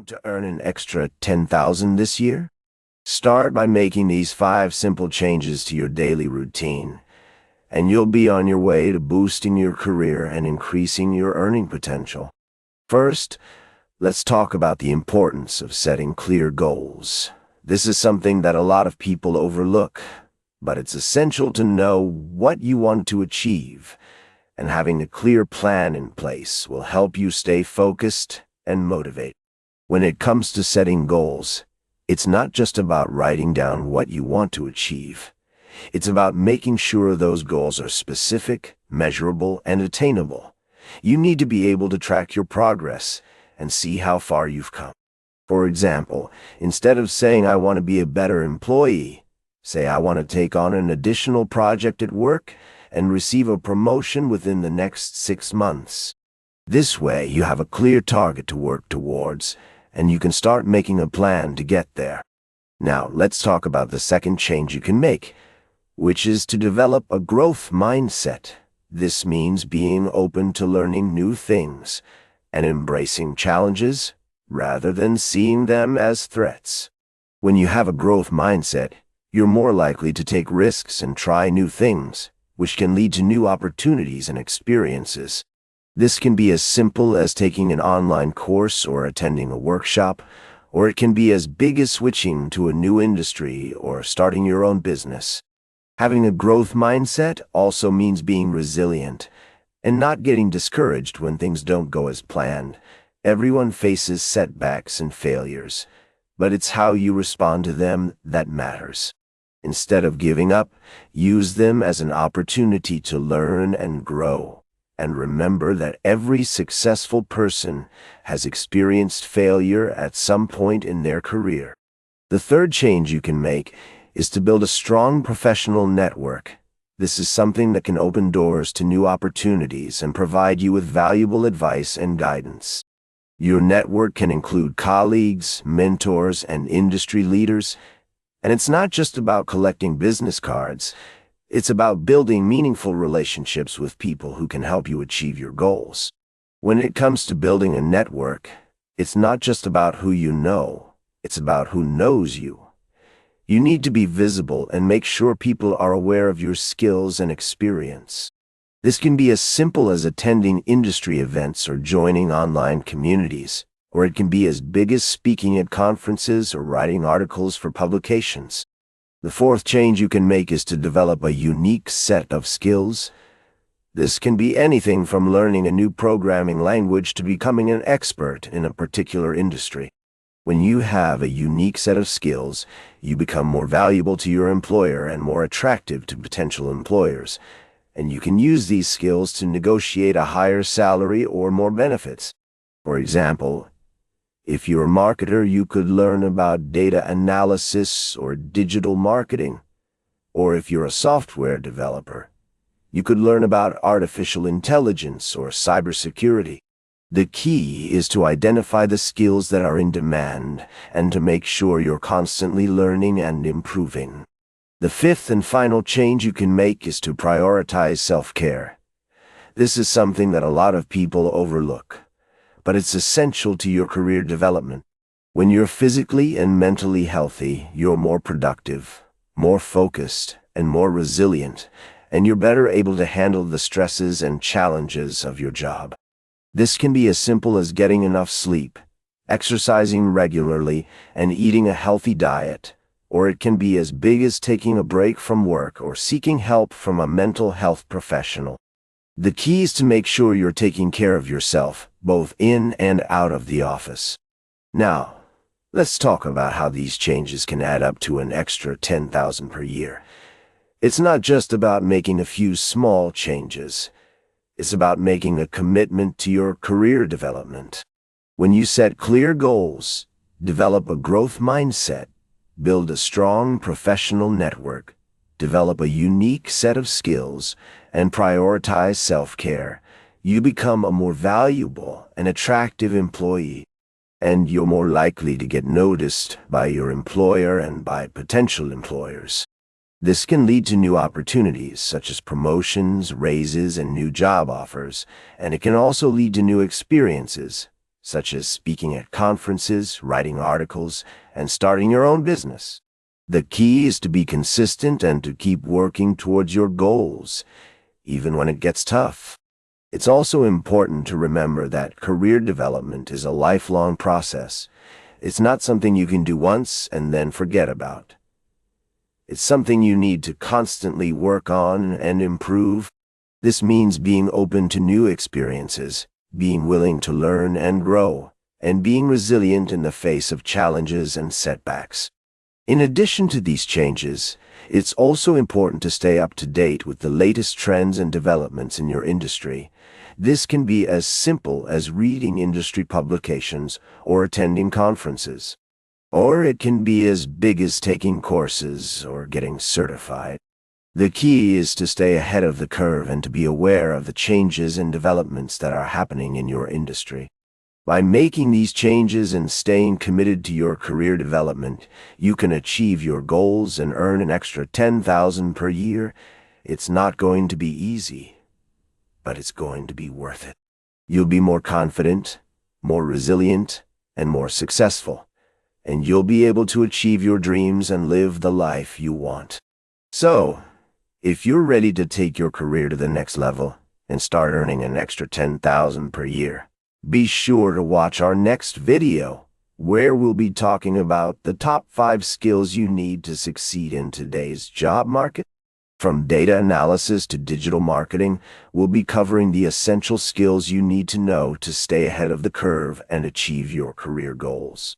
to earn an extra 10,000 this year? Start by making these 5 simple changes to your daily routine, and you'll be on your way to boosting your career and increasing your earning potential. First, let's talk about the importance of setting clear goals. This is something that a lot of people overlook, but it's essential to know what you want to achieve, and having a clear plan in place will help you stay focused and motivated. When it comes to setting goals, it's not just about writing down what you want to achieve. It's about making sure those goals are specific, measurable, and attainable. You need to be able to track your progress and see how far you've come. For example, instead of saying I want to be a better employee, say I want to take on an additional project at work and receive a promotion within the next 6 months. This way, you have a clear target to work towards, and you can start making a plan to get there. Now, let's talk about the second change you can make, which is to develop a growth mindset. This means being open to learning new things and embracing challenges rather than seeing them as threats. When you have a growth mindset, you're more likely to take risks and try new things, which can lead to new opportunities and experiences. This can be as simple as taking an online course or attending a workshop, or it can be as big as switching to a new industry or starting your own business. Having a growth mindset also means being resilient and not getting discouraged when things don't go as planned. Everyone faces setbacks and failures, but it's how you respond to them that matters. Instead of giving up, use them as an opportunity to learn and grow. And remember that every successful person has experienced failure at some point in their career. The third change you can make is to build a strong professional network. This is something that can open doors to new opportunities and provide you with valuable advice and guidance. Your network can include colleagues, mentors, and industry leaders. And it's not just about collecting business cards. It's about building meaningful relationships with people who can help you achieve your goals. When it comes to building a network, it's not just about who you know, it's about who knows you. You need to be visible and make sure people are aware of your skills and experience. This can be as simple as attending industry events or joining online communities, or it can be as big as speaking at conferences or writing articles for publications. The fourth change you can make is to develop a unique set of skills. This can be anything from learning a new programming language to becoming an expert in a particular industry. When you have a unique set of skills, you become more valuable to your employer and more attractive to potential employers, and you can use these skills to negotiate a higher salary or more benefits. For example, if you're a marketer, you could learn about data analysis or digital marketing. Or if you're a software developer, you could learn about artificial intelligence or cybersecurity. The key is to identify the skills that are in demand and to make sure you're constantly learning and improving. The fifth and final change you can make is to prioritize self-care. This is something that a lot of people overlook, but it's essential to your career development. When you're physically and mentally healthy, you're more productive, more focused, and more resilient, and you're better able to handle the stresses and challenges of your job. This can be as simple as getting enough sleep, exercising regularly, and eating a healthy diet, or it can be as big as taking a break from work or seeking help from a mental health professional. The key is to make sure you're taking care of yourself, both in and out of the office. Now, let's talk about how these changes can add up to an extra 10,000 per year. It's not just about making a few small changes. It's about making a commitment to your career development. When you set clear goals, develop a growth mindset, build a strong professional network, develop a unique set of skills, and prioritize self-care, you become a more valuable and attractive employee, and you're more likely to get noticed by your employer and by potential employers. This can lead to new opportunities such as promotions, raises, and new job offers, and it can also lead to new experiences, such as speaking at conferences, writing articles, and starting your own business. The key is to be consistent and to keep working towards your goals, even when it gets tough. It's also important to remember that career development is a lifelong process. It's not something you can do once and then forget about. It's something you need to constantly work on and improve. This means being open to new experiences, being willing to learn and grow, and being resilient in the face of challenges and setbacks. In addition to these changes, it's also important to stay up to date with the latest trends and developments in your industry. This can be as simple as reading industry publications or attending conferences. Or it can be as big as taking courses or getting certified. The key is to stay ahead of the curve and to be aware of the changes and developments that are happening in your industry. By making these changes and staying committed to your career development, you can achieve your goals and earn an extra $10,000 per year. It's not going to be easy, but it's going to be worth it. You'll be more confident, more resilient, and more successful, and you'll be able to achieve your dreams and live the life you want. So, if you're ready to take your career to the next level and start earning an extra $10,000 per year, be sure to watch our next video, where we'll be talking about the top 5 skills you need to succeed in today's job market. From data analysis to digital marketing, we'll be covering the essential skills you need to know to stay ahead of the curve and achieve your career goals.